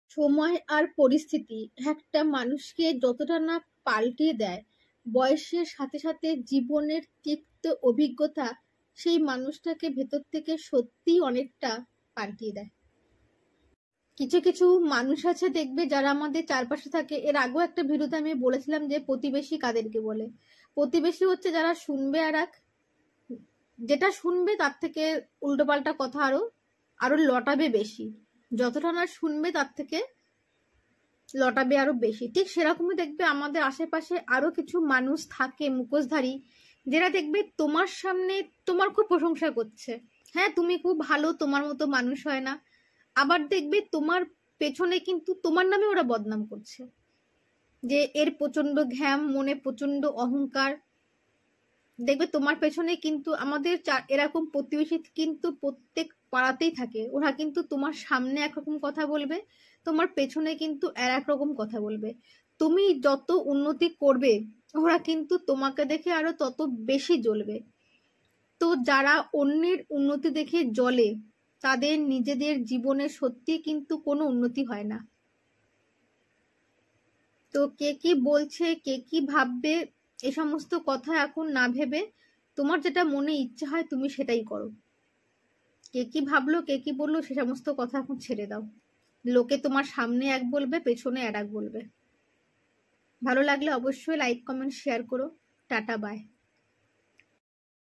সময় আর পরিস্থিতি একটা মানুষকে যতটা না পাল্টে দেয়, বয়সের সাথে সাথে জীবনের তিক্ত অভিজ্ঞতা সেই মানুষটাকে ভেতর থেকে সত্যিই অনেকটা পাল্টিয়ে দেয়। কিছু কিছু মানুষ আছে দেখবে যারা আমাদের চারপাশে থাকে। এর আগেও একটা ভিডিওতে আমি বলেছিলাম যে প্রতিবেশী কাদেরকে বলে। প্রতিবেশী হচ্ছে যারা শুনবে আর যেটা শুনবে তার থেকে উল্টোপাল্টা কথা আরো আরো লটাবে বেশি। যতটা না শুনবে তার থেকে লটাবে আরো বেশি। ঠিক সেরকমই দেখবে আমাদের আশেপাশে আরো কিছু মানুষ থাকে মুখোশধারী, যারা দেখবে তোমার সামনে তোমার খুব প্রশংসা করছে, হ্যাঁ তুমি খুব ভালো, তোমার মতো মানুষ হয় না। আবার দেখবে তোমার পেছনে কিন্তু তোমার নামে ওরা বদনাম করছে, যে এর প্রচন্ড ঘ্যাম, মনে প্রচন্ড অহংকার। দেখবে তোমার পেছনে কিন্তু আমাদের এরকম প্রতিবেশী কিন্তু প্রত্যেক পাড়াতেই থাকে। ওরা কিন্তু তোমার সামনে একরকম কথা বলবে, তোমার পেছনে কিন্তু আর এক রকম কথা বলবে। তুমি যত উন্নতি করবে ওরা কিন্তু তোমাকে দেখে আরো তত বেশি জ্বলবে। তো যারা অন্যের উন্নতি দেখে জ্বলে তাদের নিজেদের জীবনে সত্যি কিন্তু কোনো উন্নতি হয় না। তো কে কি বলছে, কে কি ভাববে, এ সমস্ত কথা এখন না ভেবে তোমার যেটা মনে ইচ্ছা হয় তুমি সেটাই করো। কে কি ভাবলো, কে কি বললো, সে সমস্ত কথা এখন ছেড়ে দাও। লোকে তোমার সামনে এক বলবে, পেছনে আর এক বলবে। ভালো লাগলে অবশ্যই লাইক, কমেন্ট, শেয়ার করো। Tata, by.